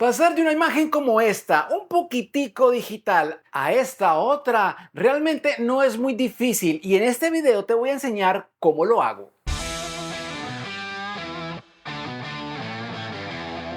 Pasar de una imagen como esta, un poquitico digital, a esta otra, realmente no es muy difícil y en este video te voy a enseñar cómo lo hago.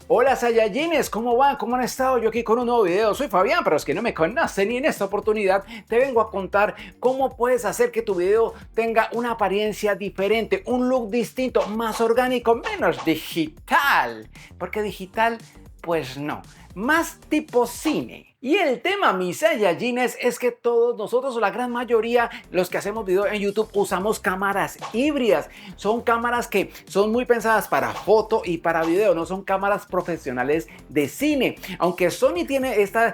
Hola Saiyajines, ¿cómo van? ¿Cómo han estado? Yo aquí con un nuevo video. Soy Fabián, para los que no me conocen, y en esta oportunidad te vengo a contar cómo puedes hacer que tu video tenga una apariencia diferente, un look distinto, más orgánico, menos digital. Porque digital, pues no, más tipo cine. Y el tema, mis Saiyajines, es que todos nosotros, o la gran mayoría, los que hacemos video en YouTube, usamos cámaras híbridas. Son cámaras que son muy pensadas para foto y para video, no son cámaras profesionales de cine. Aunque Sony tiene esta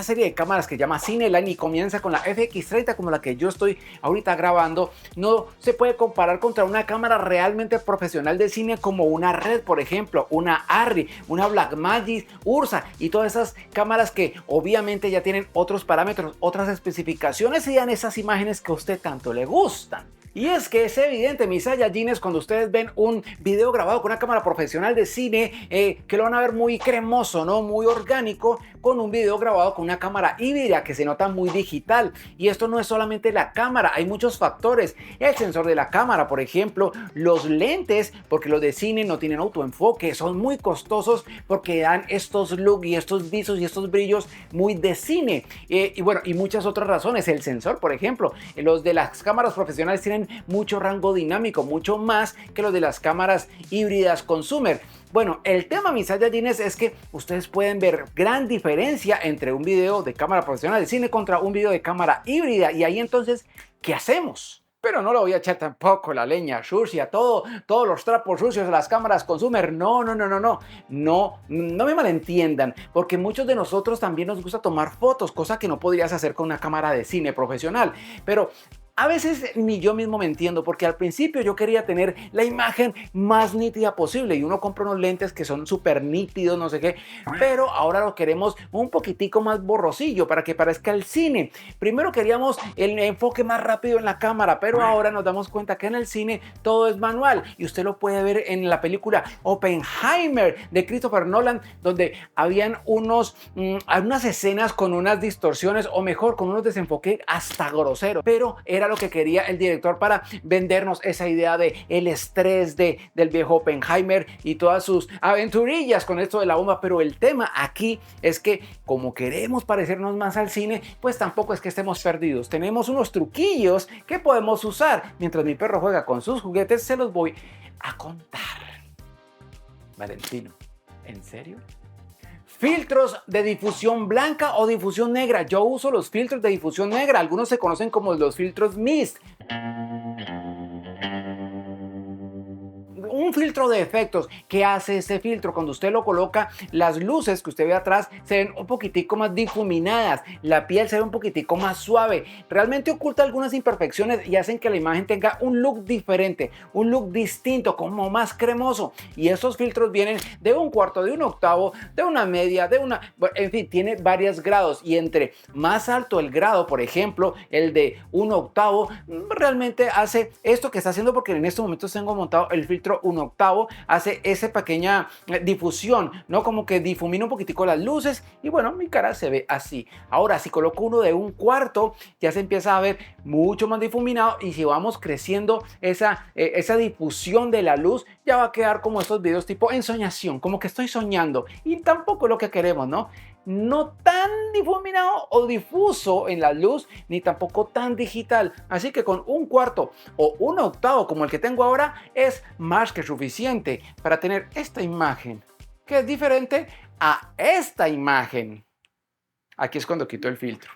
serie de cámaras que llama Cineline y comienza con la FX30 como la que yo estoy ahorita grabando, no se puede comparar contra una cámara realmente profesional de cine como una Red, por ejemplo, una Arri, una Blackmagic, Ursa y todas esas cámaras que obviamente ya tienen otros parámetros, otras especificaciones y dan esas imágenes que a usted tanto le gustan. Y es que es evidente, mis Saiyajines, cuando ustedes ven un video grabado con una cámara profesional de cine, que lo van a ver muy cremoso, ¿no? Muy orgánico, con un video grabado con una cámara híbrida que se nota muy digital. Y esto no es solamente la cámara, hay muchos factores. El sensor de la cámara, por ejemplo, los lentes, porque los de cine no tienen autoenfoque, son muy costosos porque dan estos looks y estos visos y estos brillos muy de cine. Y bueno, y muchas otras razones. El sensor, por ejemplo, los de las cámaras profesionales tienen mucho rango dinámico, mucho más que los de las cámaras híbridas consumer. Bueno, el tema, mis Saiyajines, es que ustedes pueden ver gran diferencia entre un video de cámara profesional de cine contra un video de cámara híbrida. Y ahí entonces, ¿qué hacemos? Pero no le voy a echar tampoco la leña sucia, todos los trapos sucios de las cámaras consumer. No me malentiendan, porque muchos de nosotros también nos gusta tomar fotos, cosa que no podrías hacer con una cámara de cine profesional. Pero a veces ni yo mismo me entiendo, porque al principio yo quería tener la imagen más nítida posible y uno compra unos lentes que son súper nítidos, no sé qué, pero ahora lo queremos un poquitico más borrosillo para que parezca el cine. Primero queríamos el enfoque más rápido en la cámara, pero ahora nos damos cuenta que en el cine todo es manual y usted lo puede ver en la película Oppenheimer de Christopher Nolan, donde habían unas escenas con unas distorsiones, o mejor, con unos desenfoques hasta groseros, pero era lo que quería el director para vendernos esa idea de el estrés del viejo Oppenheimer y todas sus aventurillas con esto de la bomba. Pero el tema aquí es que como queremos parecernos más al cine, pues tampoco es que estemos perdidos. Tenemos unos truquillos que podemos usar. Mientras mi perro juega con sus juguetes, se los voy a contar. Valentino, ¿en serio? Filtros de difusión blanca o difusión negra. Yo uso los filtros de difusión negra. Algunos se conocen como los filtros mist. Un filtro de efectos. ¿Qué hace este filtro? Cuando usted lo coloca, las luces que usted ve atrás se ven un poquitico más difuminadas, la piel se ve un poquitico más suave, realmente oculta algunas imperfecciones y hacen que la imagen tenga un look diferente, un look distinto, como más cremoso. Y esos filtros vienen de un cuarto, de un octavo, de una media, en fin, tiene varios grados, y entre más alto el grado, por ejemplo, el de un octavo, realmente hace esto que está haciendo, porque en estos momentos tengo montado el filtro un octavo, hace esa pequeña difusión, ¿no? Como que difumina un poquitico las luces y bueno, mi cara se ve así. Ahora, si coloco uno de un cuarto, ya se empieza a ver mucho más difuminado, y si vamos creciendo esa difusión de la luz, ya va a quedar como estos videos tipo ensoñación, como que estoy soñando, y tampoco es lo que queremos, ¿no? No tan difuminado o difuso en la luz, ni tampoco tan digital. Así que con un cuarto o un octavo como el que tengo ahora es más que suficiente para tener esta imagen, que es diferente a esta imagen. Aquí es cuando quito el filtro.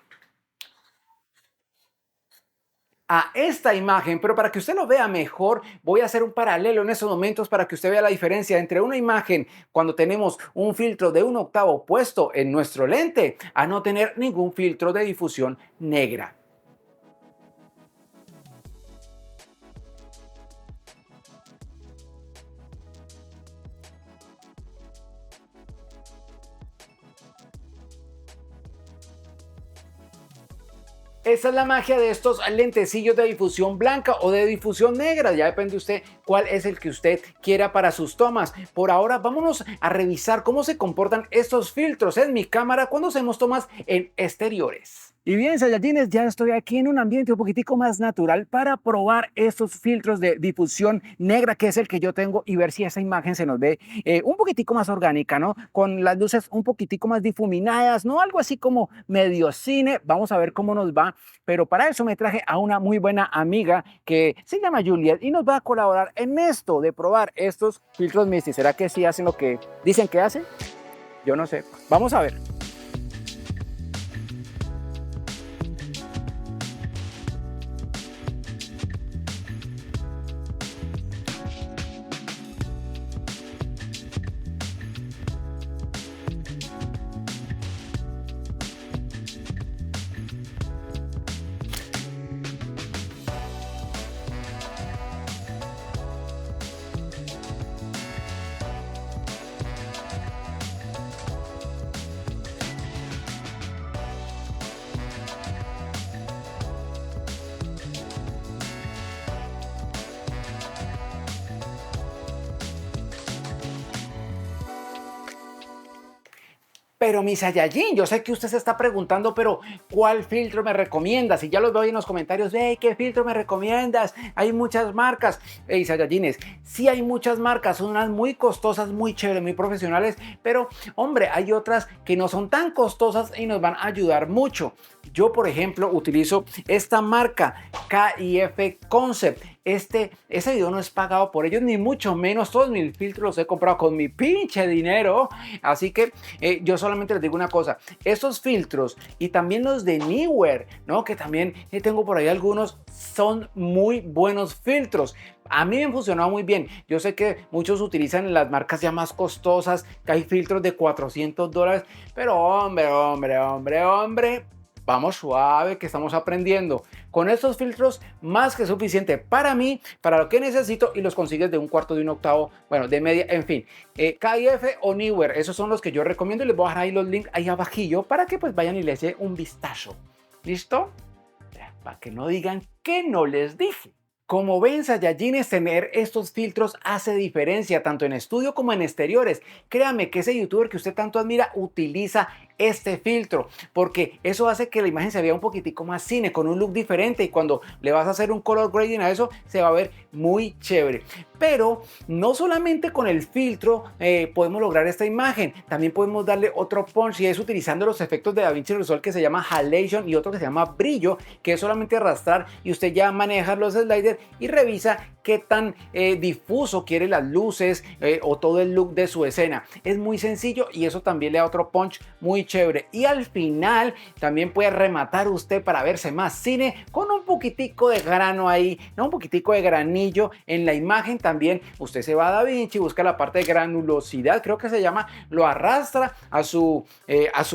A esta imagen, pero para que usted lo vea mejor, voy a hacer un paralelo en estos momentos para que usted vea la diferencia entre una imagen cuando tenemos un filtro de un octavo puesto en nuestro lente a no tener ningún filtro de difusión negra. Esa es la magia de estos lentecillos de difusión blanca o de difusión negra. Ya depende usted cuál es el que usted quiera para sus tomas. Por ahora vámonos a revisar cómo se comportan estos filtros en mi cámara cuando hacemos tomas en exteriores. Y bien, Saiyajines, ya estoy aquí en un ambiente un poquitico más natural para probar estos filtros de difusión negra, que es el que yo tengo, y ver si esa imagen se nos ve un poquitico más orgánica, ¿no? Con las luces un poquitico más difuminadas, ¿no? Algo así como medio cine. Vamos a ver cómo nos va, pero para eso me traje a una muy buena amiga que se llama Juliet y nos va a colaborar en esto de probar estos filtros Misty. ¿Será que sí hacen lo que dicen que hacen? Yo no sé. Vamos a ver. Pero mi Saiyajin, yo sé que usted se está preguntando, pero ¿cuál filtro me recomiendas? Y ya los veo ahí en los comentarios, hey, ¿qué filtro me recomiendas? Hay muchas marcas. Hey, Saiyajines, sí hay muchas marcas, son unas muy costosas, muy chéveres, muy profesionales, pero hombre, hay otras que no son tan costosas y nos van a ayudar mucho. Yo, por ejemplo, utilizo esta marca KIF Concept. Ese video no es pagado por ellos, ni mucho menos. Todos mis filtros los he comprado con mi pinche dinero. Así que yo solamente les digo una cosa. Estos filtros y también los de Neewer, ¿no? Que también tengo por ahí algunos, son muy buenos filtros. A mí me han funcionado muy bien. Yo sé que muchos utilizan las marcas ya más costosas, que hay filtros de $400, pero hombre, vamos suave que estamos aprendiendo. Con estos filtros más que suficiente para mí, para lo que necesito, y los consigues de un cuarto, de un octavo, bueno, de media, en fin. KIF o Neewer, esos son los que yo recomiendo y les voy a dejar ahí los links ahí abajillo para que pues vayan y les den un vistazo. ¿Listo? Para que no digan que no les dije. Como ven, Saiyajines, tener estos filtros hace diferencia tanto en estudio como en exteriores. Créame que ese youtuber que usted tanto admira utiliza este filtro, porque eso hace que la imagen se vea un poquitico más cine, con un look diferente, y cuando le vas a hacer un color grading a eso, se va a ver muy chévere. Pero no solamente con el filtro podemos lograr esta imagen, también podemos darle otro punch, y es utilizando los efectos de DaVinci Resolve que se llama Halation y otro que se llama Brillo, que es solamente arrastrar y usted ya maneja los sliders y revisa qué tan difuso quiere las luces o todo el look de su escena. Es muy sencillo y eso también le da otro punch muy chévere. Y al final también puede rematar usted para verse más cine con un poquitico de grano ahí, ¿no? Un poquitico de granillo en la imagen. También usted se va a DaVinci, busca la parte de granulosidad, creo que se llama, lo arrastra a su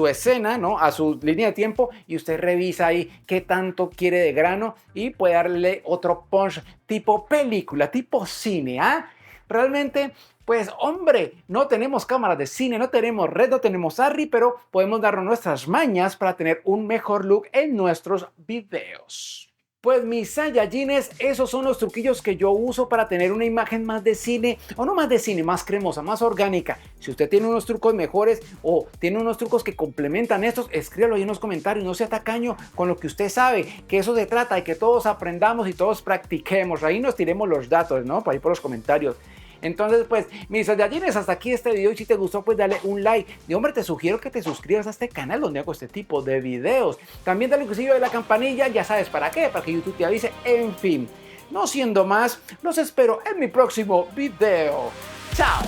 escena, ¿no? A su línea de tiempo, y usted revisa ahí qué tanto quiere de grano y puede darle otro punch tipo película, tipo cine, ¿ah? Realmente, pues hombre, no tenemos cámaras de cine, no tenemos red, no tenemos ARRI, pero podemos darnos nuestras mañas para tener un mejor look en nuestros videos. Pues mis Saiyajines, esos son los truquillos que yo uso para tener una imagen más de cine, o no más de cine, más cremosa, más orgánica. Si usted tiene unos trucos mejores o tiene unos trucos que complementan estos, escríbalo ahí en los comentarios. No sea tacaño con lo que usted sabe, que eso se trata, de que todos aprendamos y todos practiquemos. Ahí nos tiremos los datos, ¿no? Por ahí por los comentarios. Entonces, pues, mis Saiyajines, hasta aquí este video, y si te gustó, pues dale un like. Y hombre, te sugiero que te suscribas a este canal donde hago este tipo de videos. También dale inclusive a la campanilla, ya sabes para qué, para que YouTube te avise. En fin, no siendo más, los espero en mi próximo video. ¡Chao!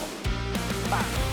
Bye.